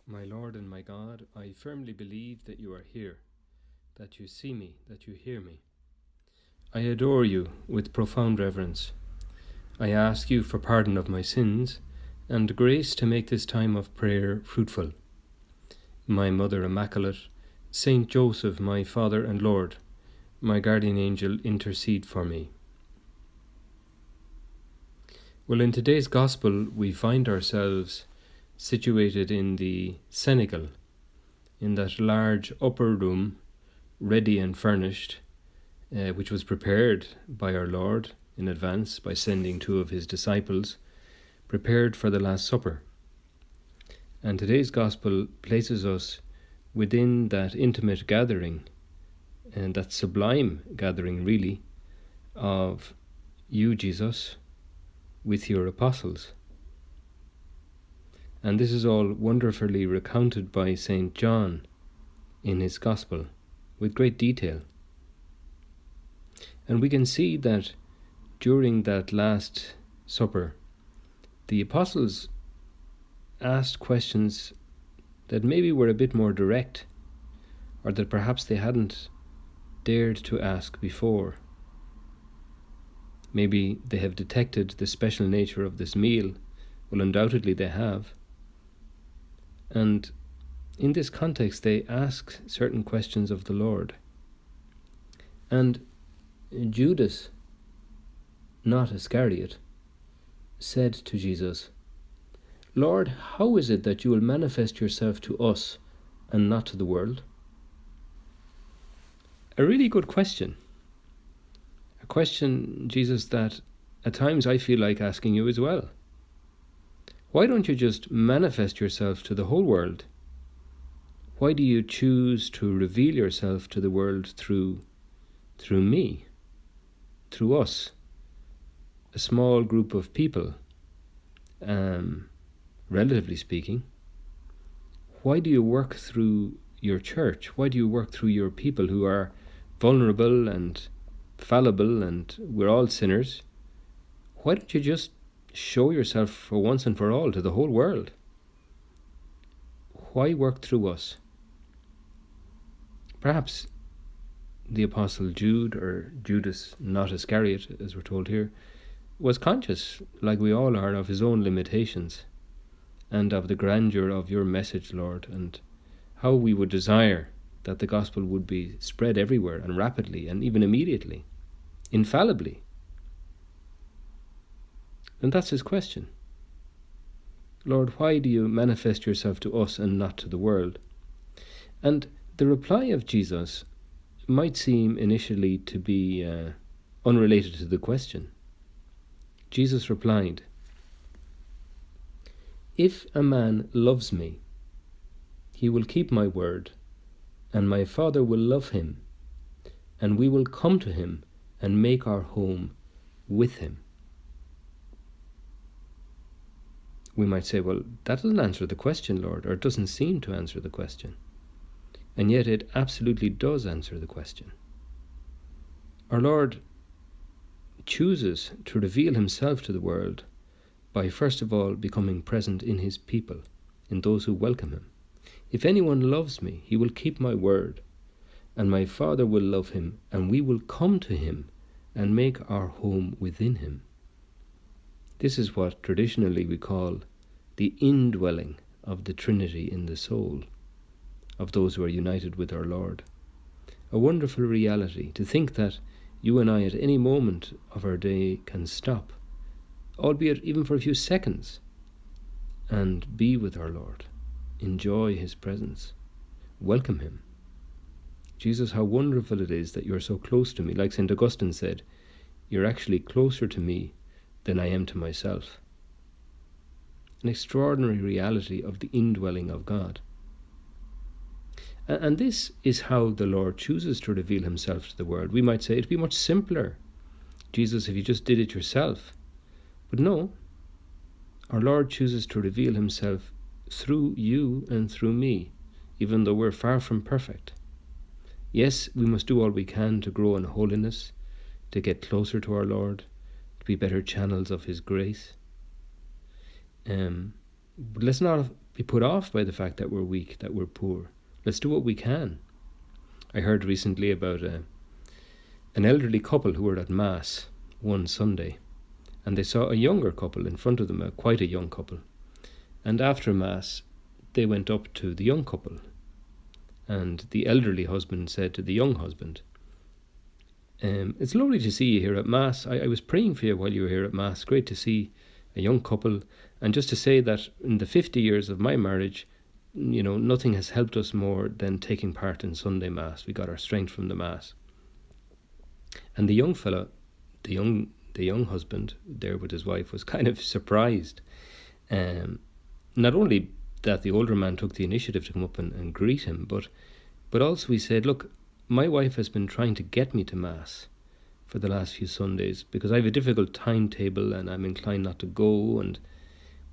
My Lord and my God, I firmly believe that you are here, that you see me, that you hear me. I adore you with profound reverence. I ask you for pardon of my sins and grace to make this time of prayer fruitful. My Mother Immaculate, Saint Joseph, my Father and Lord, my guardian angel, intercede for me. Well, in today's Gospel, we find ourselves situated in the cenacle, in that large upper room, ready and furnished, which was prepared by our Lord in advance by sending two of his disciples, prepared for the Last Supper. And today's Gospel places us within that intimate gathering, and that sublime gathering, really, of you, Jesus, with your apostles. And this is all wonderfully recounted by St. John in his Gospel with great detail. And we can see that during that Last Supper, the apostles asked questions that maybe were a bit more direct, or that perhaps they hadn't dared to ask before. Maybe they have detected the special nature of this meal. Well, undoubtedly they have. And in this context, they ask certain questions of the Lord. And Judas, not Iscariot, said to Jesus, "Lord, how is it that you will manifest yourself to us and not to the world?" A really good question. A question, Jesus, that at times I feel like asking you as well. Why don't you just manifest yourself to the whole world? Why do you choose to reveal yourself to the world through me, through us, a small group of people, relatively speaking? Why do you work through your church? Why do you work through your people who are vulnerable and fallible, and we're all sinners? Why don't you just show yourself for once and for all to the whole world? Why work through us? Perhaps the Apostle Jude, or Judas, not Iscariot, as we're told here, was conscious, like we all are, of his own limitations and of the grandeur of your message, Lord, and how we would desire that the gospel would be spread everywhere and rapidly and even immediately, infallibly. And that's his question. Lord, why do you manifest yourself to us and not to the world? And the reply of Jesus might seem initially to be unrelated to the question. Jesus replied, "If a man loves me, he will keep my word, and my Father will love him, and we will come to him and make our home with him." We might say, well, that doesn't answer the question, Lord, or it doesn't seem to answer the question. And yet it absolutely does answer the question. Our Lord chooses to reveal himself to the world by first of all becoming present in his people, in those who welcome him. "If anyone loves me, he will keep my word, and my Father will love him, and we will come to him and make our home within him." This is what traditionally we call the indwelling of the Trinity in the soul of those who are united with our Lord. A wonderful reality to think that you and I at any moment of our day can stop, albeit even for a few seconds, and be with our Lord, enjoy his presence, welcome him. Jesus, how wonderful it is that you're so close to me. Like St. Augustine said, you're actually closer to me than I am to myself. An extraordinary reality of the indwelling of God. And this is how the Lord chooses to reveal himself to the world. We might say it'd be much simpler, Jesus, if you just did it yourself. But no, our Lord chooses to reveal himself through you and through me, even though we're far from perfect. Yes, we must do all we can to grow in holiness, to get closer to our Lord, to be better channels of his grace. But let's not be put off by the fact that we're weak, that we're poor. Let's do what we can. I heard recently about an elderly couple who were at Mass one Sunday, and they saw a younger couple in front of them, quite a young couple. And after Mass, they went up to the young couple, and the elderly husband said to the young husband, "It's lovely to see you here at Mass. I was praying for you while you were here at Mass. Great to see a young couple. And just to say that in the 50 years of my marriage, nothing has helped us more than taking part in Sunday Mass. We got our strength from the Mass." And the young fella, the young husband there with his wife, was kind of surprised. Not only that the older man took the initiative to come up and greet him, but also he said, "Look, my wife has been trying to get me to Mass for the last few Sundays because I have a difficult timetable and I'm inclined not to go.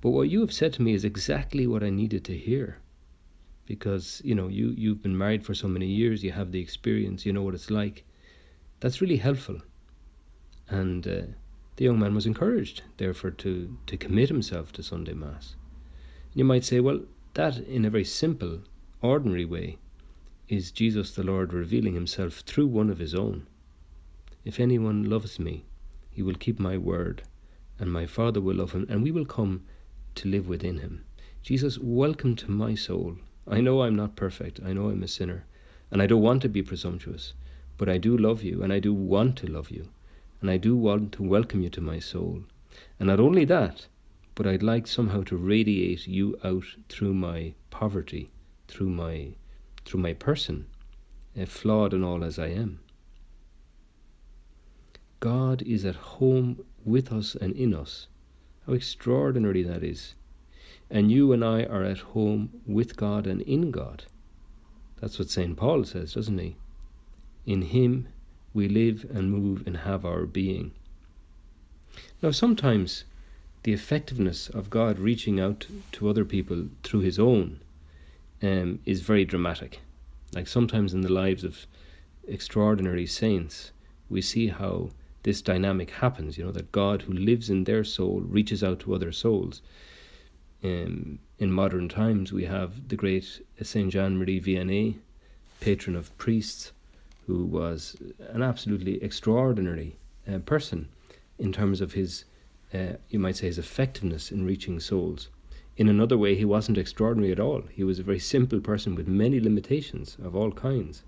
But what you have said to me is exactly what I needed to hear, because you've been married for so many years, you have the experience, you know what it's like. That's really helpful." And the young man was encouraged, therefore, to commit himself to Sunday Mass. You might say, well, that in a very simple, ordinary way is Jesus the Lord revealing himself through one of his own. "If anyone loves me, he will keep my word, and my Father will love him, and we will come to live within him." Jesus, welcome to my soul. I know I'm not perfect. I know I'm a sinner, and I don't want to be presumptuous, but I do love you, and I do want to love you, and I do want to welcome you to my soul. And not only that, but I'd like somehow to radiate you out through my poverty, through my person, flawed and all as I am. God is at home with us and in us. How extraordinary that is. And you and I are at home with God and in God. That's what St. Paul says, doesn't he? In him we live and move and have our being. Now sometimes the effectiveness of God reaching out to other people through his own is very dramatic. Like sometimes in the lives of extraordinary saints, we see how this dynamic happens, that God who lives in their soul reaches out to other souls. In modern times, we have the great Saint Jean-Marie Vianney, patron of priests, who was an absolutely extraordinary person in terms of his, you might say, his effectiveness in reaching souls. In another way, he wasn't extraordinary at all. He was a very simple person with many limitations of all kinds.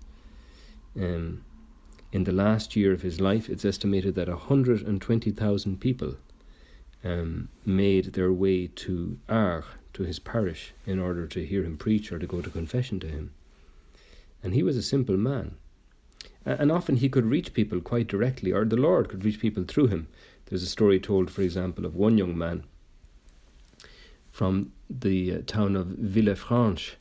In the last year of his life, it's estimated that 120,000 people made their way to Ars, to his parish, in order to hear him preach or to go to confession to him. And he was a simple man. And often he could reach people quite directly, or the Lord could reach people through him. There's a story told, for example, of one young man from the town of Villefranche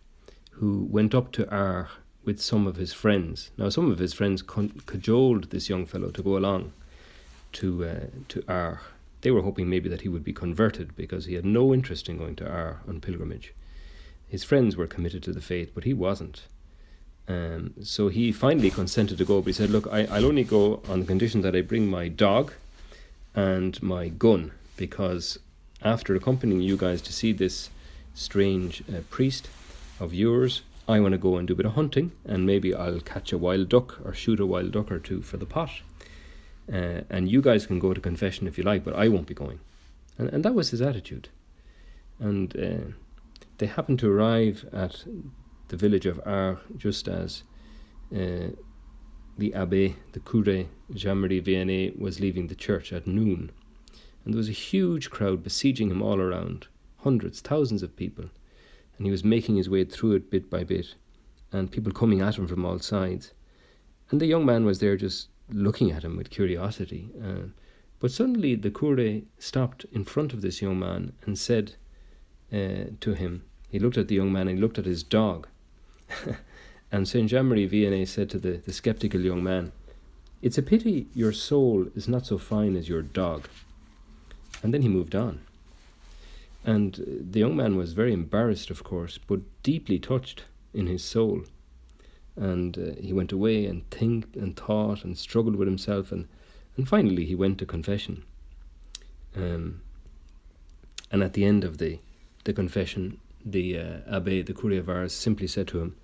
who went up to Ars with some of his friends. Now, some of his friends cajoled this young fellow to go along to Ars. They were hoping maybe that he would be converted because he had no interest in going to Ars on pilgrimage. His friends were committed to the faith, but he wasn't. So he finally consented to go, but he said, "Look, I'll only go on the condition that I bring my dog and my gun, because after accompanying you guys to see this strange priest of yours, I want to go and do a bit of hunting, and maybe I'll catch a wild duck or shoot a wild duck or two for the pot. And you guys can go to confession if you like, but I won't be going." And that was his attitude. And they happened to arrive at the village of Ars just as the abbé, the curé, Jean-Marie Vianney, was leaving the church at noon. And there was a huge crowd besieging him all around, hundreds, thousands of people. And he was making his way through it bit by bit, and people coming at him from all sides. And the young man was there just looking at him with curiosity. But suddenly the curé stopped in front of this young man and said to him, he looked at the young man and he looked at his dog. And Saint Jean-Marie Vianney said to the sceptical young man, "It's a pity your soul is not so fine as your dog." And then he moved on. And the young man was very embarrassed, of course, but deeply touched in his soul. And he went away and thinked and thought and struggled with himself, and finally he went to confession. And at the end of the confession, the Abbé, the Curé of Ars, simply said to him,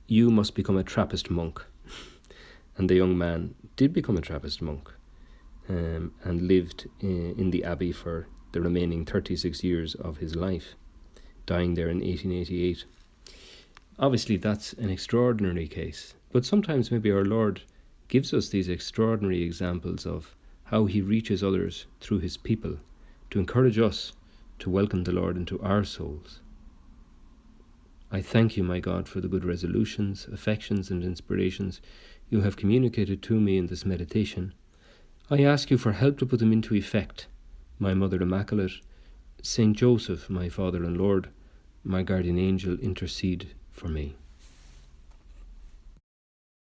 "You must become a Trappist monk." And the young man did become a Trappist monk, and lived in the Abbey for the remaining 36 years of his life, dying there in 1888. Obviously, that's an extraordinary case, but sometimes maybe our Lord gives us these extraordinary examples of how he reaches others through his people to encourage us to welcome the Lord into our souls. I thank you, my God, for the good resolutions, affections, and inspirations you have communicated to me in this meditation. I ask you for help to put them into effect. My Mother Immaculate, Saint Joseph, my Father and Lord, my guardian angel, intercede for me.